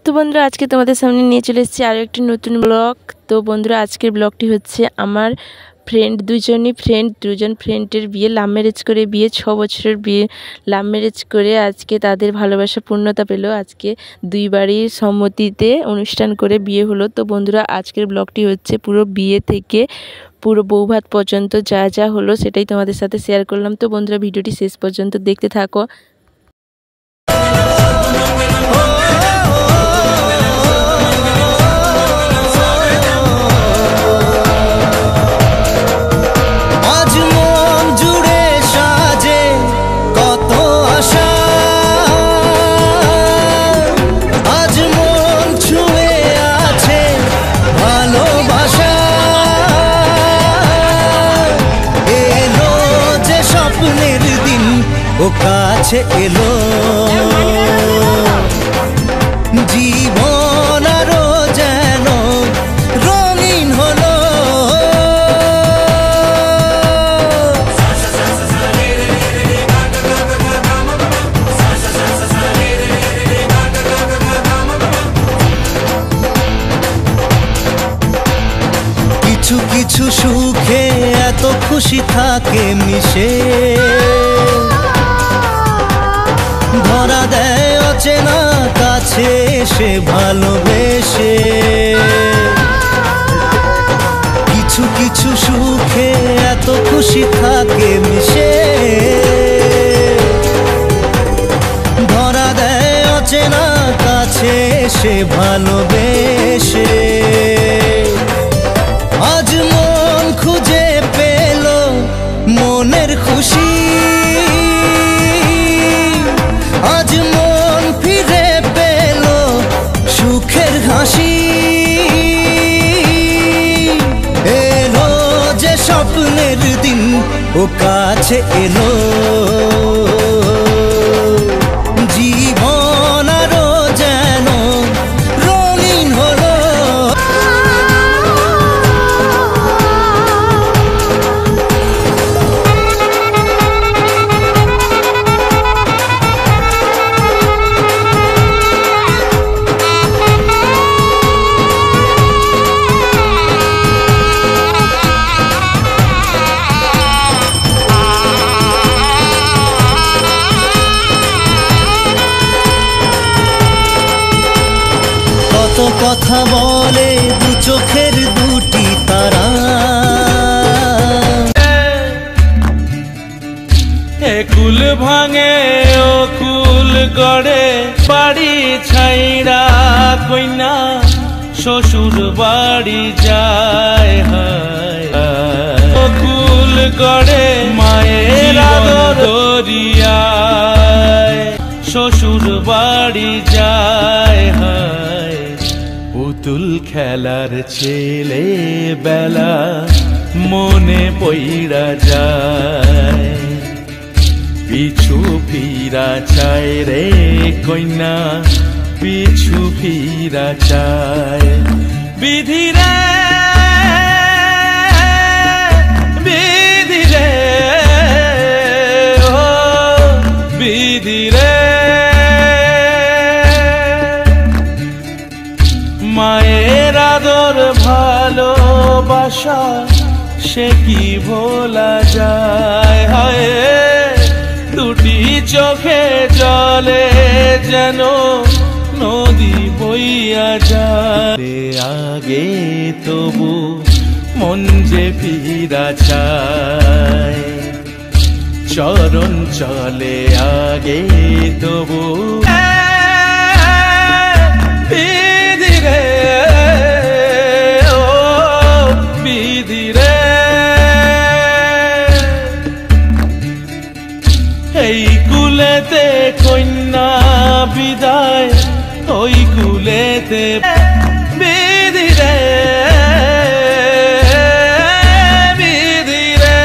তো বন্ধুরা আজকে তোমাদের সামনে নিয়ে চলে এসেছি আরও একটি নতুন ব্লগ। তো বন্ধুরা আজকের ব্লগটি হচ্ছে আমার দুজন ফ্রেন্ডের বিয়ে, লাভ ম্যারেজ করে বিয়ে, 6 বছরের বিয়ে লাভ ম্যারেজ করে আজকে তাদের ভালোবাসা পূর্ণতা পেল। আজকে দুই বাড়ির সম্মতিতে অনুষ্ঠান করে বিয়ে হলো। তো বন্ধুরা আজকের ব্লগটি হচ্ছে পুরো বিয়ে থেকে পুরো বৌভাত পর্যন্ত যা যা হলো সেটাই তোমাদের সাথে শেয়ার করলাম। তো বন্ধুরা ভিডিওটি শেষ পর্যন্ত দেখতে থাকো। ও কাছে এলো জীবন আরো যেন রঙিন হলো। কিছু কিছু সুখে এত খুশি থাকে মিশে, ধরা দেয় অচেনা কাছে এসে ভালোবেসে। কিছু কিছু সুখে এত খুশি থাকে মিশে, ধরা দেয় অচেনা কাছে এসে ভালোবেসে। আজ মন খুঁজে পেল মনের খুশি, আজ মন ফিরে পেল সুখের হাসি। এলো যে স্বপ্নের দিন ও কাছে এলো, জীবন আরো যেন রঙিন হলো। কত কথা বলে দু চোখের দুটি তারা, কুল ভাঙে ও কুল গড়ে, বাড়ি ছাইড়া কইনা শ্বশুর বাড়ি যায়। ও কুল গড়ে মায়ের আদর দরিয়ায়, শ্বশুর বাড়ি যায়। পুতুল খেলার ছেলে বেলা মনে পইড়া যায়, পিছু ফিরা চায় রে কইনা, পিছু ফিরা চায়। বিধি রে বিধি রে ও বিধি রে, মায়ের আদর ভালোবাসা সে কি ভোলা যায়। হায় দুটি চোখে জলে যেন নদী বইয়া যায়। আগে তবু মন যে ফিরা চায়, চরণ চলে আগে তবু। বিধি রে ও বিধি রে, এই কুলেতে কন্যা বিদায়, ওই কুলেতে বিধি রে বিধি রে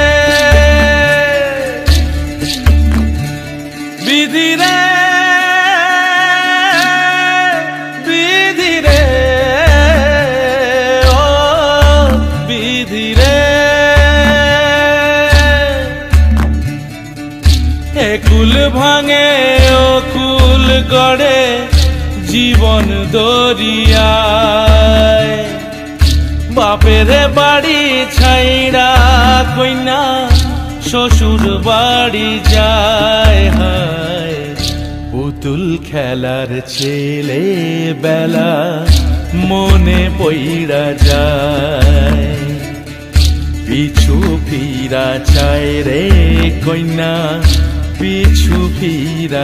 বিধি রে বিধি রে ও বিধি রে। কুল ভাঙে ও কুল গড়ে, জীবন দরিয়ায় বাপের বাড়ি ছাইড়া কইনা শ্বশুর বাড়ি যায় হায় পুতুল খেলার ছেলে বেলা মনে পইড়া যায় পিছু ফিরা চায় রে কইনা পিছু ফিরা।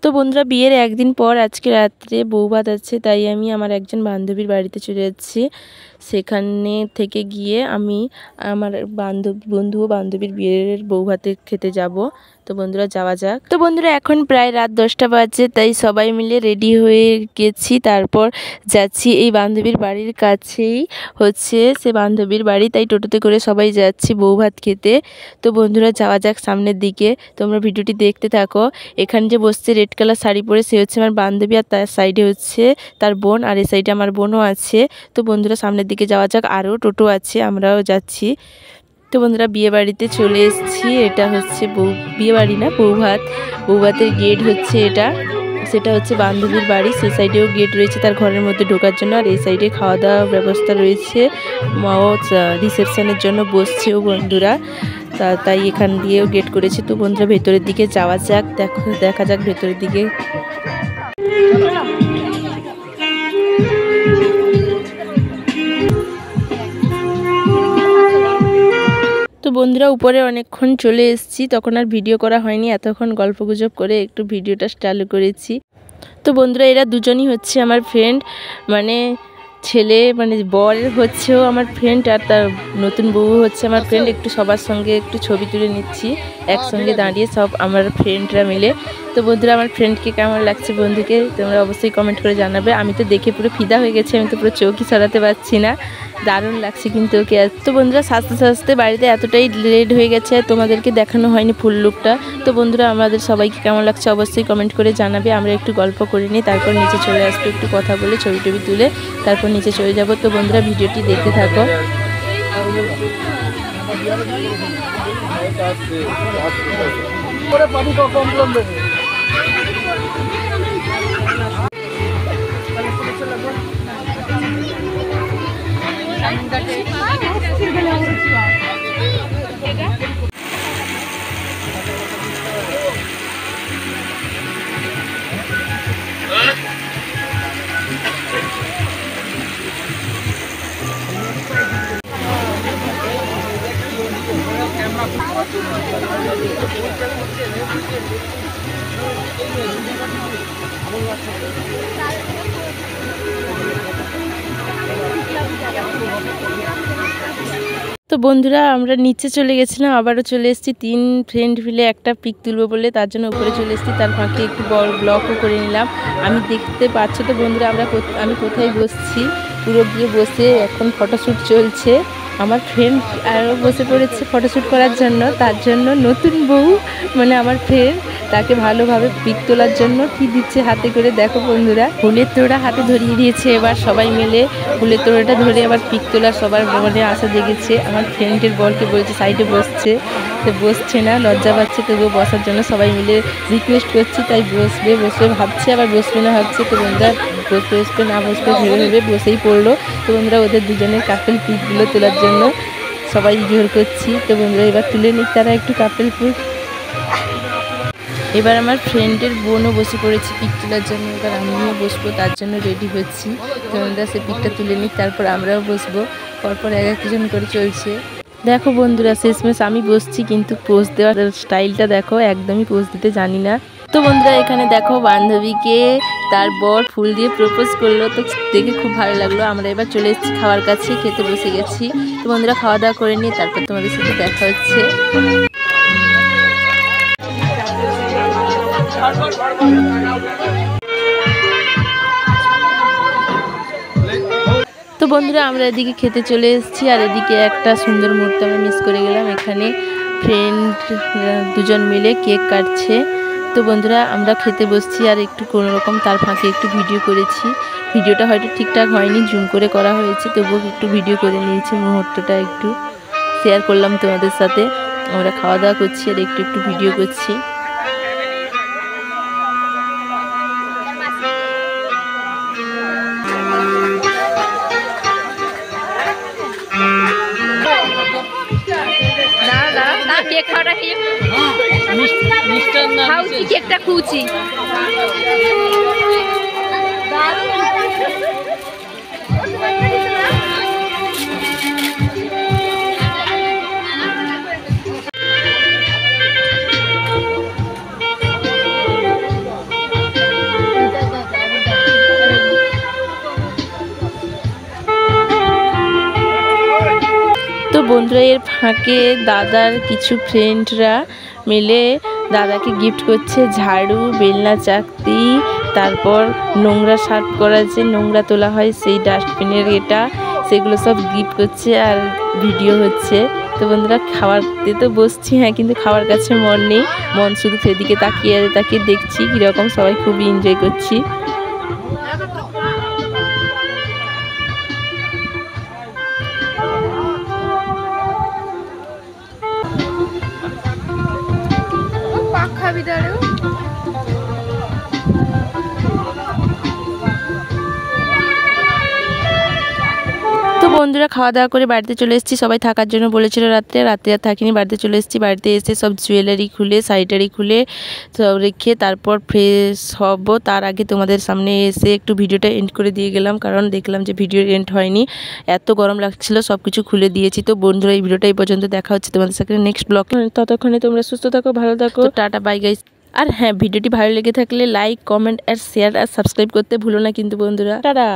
তো বন্ধুরা বিয়ের একদিন পর আজকে রাত্রে বৌভাত আছে, তাই আমি আমার একজন বান্ধবীর বাড়িতে চলে যাচ্ছি। সেখানে থেকে গিয়ে আমি আমার বন্ধু ও বান্ধবীর বিয়ের বৌভাতে খেতে যাব। তো বন্ধুরা যাওয়া যাক। তো বন্ধুরা এখন প্রায় রাত 10টা বাজে, তাই সবাই মিলে রেডি হয়ে গেছি। তারপর যাচ্ছি এই বান্ধবীর বাড়ির কাছেই হচ্ছে সে বান্ধবীর বাড়ি, তাই টোটোতে করে সবাই যাচ্ছি বৌভাত খেতে। তো বন্ধুরা যাওয়া যাক সামনের দিকে, তোমরা ভিডিওটি দেখতে থাকো। এখানে যে বসছে রেড কালার শাড়ি পরে সে হচ্ছে আমার বান্ধবী, আর তার সাইডে হচ্ছে তার বোন, আর এই সাইডে আমার বোনও আছে। তো বন্ধুরা সামনের দিকে যাওয়া যাক, আরও টোটো আছে, আমরাও যাচ্ছি। তো বন্ধুরা বিয়ে বাড়িতে চলে এসেছি। এটা হচ্ছে বিয়ে বাড়ি না, বৌভাতের গেট হচ্ছে এটা, সেটা হচ্ছে বান্ধবীর বাড়ি। সেই সাইডেও গেট রয়েছে তার ঘরের মধ্যে ঢোকার জন্য, আর এই সাইডে খাওয়া দাওয়ার ব্যবস্থা রয়েছে। মাও রিসেপশনের জন্য বসছেও বন্ধুরা, তাই এখান দিয়েও গেট করেছে। তো বন্ধুরা ভেতরের দিকে যাওয়া যাক, দেখা যাক ভেতরের দিকে। তো বন্ধুরা উপরে অনেকক্ষণ চলে এসেছি, তখন আর ভিডিও করা হয়নি, এতক্ষণ গল্পগুজব করে একটু ভিডিওটা চালু করেছি। তো বন্ধুরা এরা দুজনই হচ্ছে আমার ফ্রেন্ড, মানে ছেলে মানে বর হচ্ছেও আমার ফ্রেন্ড, আর তার নতুন বউ হচ্ছে আমার ফ্রেন্ড। একটু সবার সঙ্গে একটু ছবি তুলে নিচ্ছি একসঙ্গে দাঁড়িয়ে সব আমার ফ্রেন্ডরা মিলে। তো বন্ধুরা আমার ফ্রেন্ডকে কেমন লাগছে বন্ধুকে তোমরা অবশ্যই কমেন্ট করে জানাবে। আমি তো দেখে পুরো ফিদা হয়ে গেছি, আমি তো পুরো চোখই সরাতে পারছি না, দারুণ লাগছে কিন্তু ওকে। তো বন্ধুরা সাজতে সাজতে বাড়িতে এতটাই লেট হয়ে গেছে, তোমাদেরকে দেখানো হয়নি ফুল লুকটা। তো বন্ধুরা আমাদের সবাইকে কেমন লাগছে অবশ্যই কমেন্ট করে জানাবে। আমরা একটু গল্প করে নিই, তারপর নিচে চলে আসবো, একটু কথা বলে ছবি টবি তুলে তারপর নিচে চলে যাব। তো বন্ধুরা ভিডিওটি দেখতে থাকো। তো বন্ধুরা আমরা নিচে চলে গেছিলাম, আবারও চলে এসেছি। 3 ফ্রেন্ড মিলে একটা পিক তুলবো বলে তার জন্য উপরে চলে এসেছি। তার ফাঁকে একটু বড় ব্লগও করে নিলাম। আমি দেখতে পাচ্ছি তো বন্ধুরা আমি কোথায় বসছি, পুরো গিয়ে বসে এখন ফটোশ্যুট চলছে। আমার ফ্রেন্ড আরও বসে পড়েছে ফটোশ্যুট করার জন্য, তার জন্য নতুন বউ মানে আমার ফ্রেন্ড তাকে ভালোভাবে পিক তোলার জন্য কি দিচ্ছে হাতে করে দেখো বন্ধুরা। ফুলের তোড়া হাতে ধরিয়ে দিয়েছে, এবার সবাই মিলে ফুলের তোড়াটা ধরে আবার পিক তোলার সবার মনে আশা জেগেছে। আমার ফ্রেন্ডের বরকে বলছে সাইডে বসছে, সে বসছে না, লজ্জা পাচ্ছে, তবুও বসার জন্য সবাই মিলে রিকোয়েস্ট করছি, তাই বসবে ভাবছে, আবার বসবে না ভাবছে। তো বন্ধুরা বসবে না বসবে ভেবে বসেই পড়লো। তো বন্ধুরা ওদের দুজনের কাপেল পিকগুলো তোলার জন্য সবাই জোর করছি। তো বন্ধুরা এবার তুলে নিক তারা একটু কাপেল পিক। এবার আমার ফ্রেন্ডের বোনও বসে পড়েছে পিক তোলার জন্য, এবার আমিও বসবো, তার জন্য রেডি হচ্ছি। তো বন্ধুরা সে পিকটা তুলে নিক, তারপর আমরাও বসবো, পরপর একজন করে চলছে। দেখো বন্ধুরা শেষমেশ আমি বসছি, কিন্তু পোজ দেওয়ার স্টাইলটা দেখো, একদমই পোজ দিতে জানি না। তো বন্ধুরা এখানে দেখো বান্ধবীকে তার বর ফুল দিয়ে প্রপোজ করলো, তো দেখে খুব ভালো লাগলো। আমরা এবার চলে এসেছি খাওয়ার কাছে, খেতে বসে গেছি। তো বন্ধুরা খাওয়া দাওয়া করে নিয়ে তারপর তোমাদের সাথে দেখা হচ্ছে। তো বন্ধুরা আমরা এদিকে খেতে চলে এসেছি, আর এদিকে একটা সুন্দর মুহূর্ত আমরা মিস করে গেলাম। এখানে ফ্রেন্ড দুজন মিলে কেক কাটছে। তো তো বন্ধুরা আমরা খেতে বসছি আর একটু কোনো রকম তার ফাঁকে একটু ভিডিও করেছি। ভিডিওটা হয়তো ঠিকঠাক হয়নি, জুম করে করা হয়েছে, তবুও একটু ভিডিও করে নিয়েছি, মুহূর্তটা একটু শেয়ার করলাম তোমাদের সাথে। আমরা খাওয়া দাওয়া করছি আর একটু একটু ভিডিও করছি। কেকটা খুঁজি তো বন্ধুরা এর ফাঁকে দাদার কিছু ফ্রেন্ডরা মিলে দাদাকে গিফট করছে ঝাড়ু, বেলনা চাকতি, তারপর নোংরা সার্ভ করা যে নোংরা তোলা হয় সেই ডাস্টবিনের এটা, সেগুলো সব গিফট করছে আর ভিডিও হচ্ছে। তো বন্ধুরা খাওয়াতে তো বসছি, হ্যাঁ, কিন্তু খাওয়ার কাছে মন নেই, মন শুধু সেদিকে তাকিয়ে তাকিয়ে দেখছি কীরকম সবাই খুবই এনজয় করছি। তো বন্ধুরা খাওয়া দাওয়া করে বাড়িতে চলে এসেছি, সবাই থাকার জন্য বলেছিল রাত্রে আর থাকিনি, বাড়িতে চলে এসেছি। বাড়িতে এসে সব জুয়েলারি খুলে শাড়িটারি খুলে সব রেখে তারপর ফ্রেশ হব। তার আগে তোমাদের সামনে এসে একটু ভিডিওটা এন্ড করে দিয়ে গেলাম, কারণ দেখলাম যে ভিডিও এন্ড হয়নি, এত গরম লাগছিল, সব কিছু খুলে দিয়েছি। তো বন্ধুরা এই ভিডিওটা এই পর্যন্ত, দেখা হচ্ছে তোমাদের সাথে নেক্সট ব্লগ। ততক্ষণে তোমরা সুস্থ থাকো, ভালো থাকো, টাটা বাই গাইস। আর হ্যাঁ, ভিডিওটি ভালো লেগে থাকলে লাইক, কমেন্ট আর শেয়ার আর সাবস্ক্রাইব করতে ভুলো না কিন্তু বন্ধুরা। টাটা।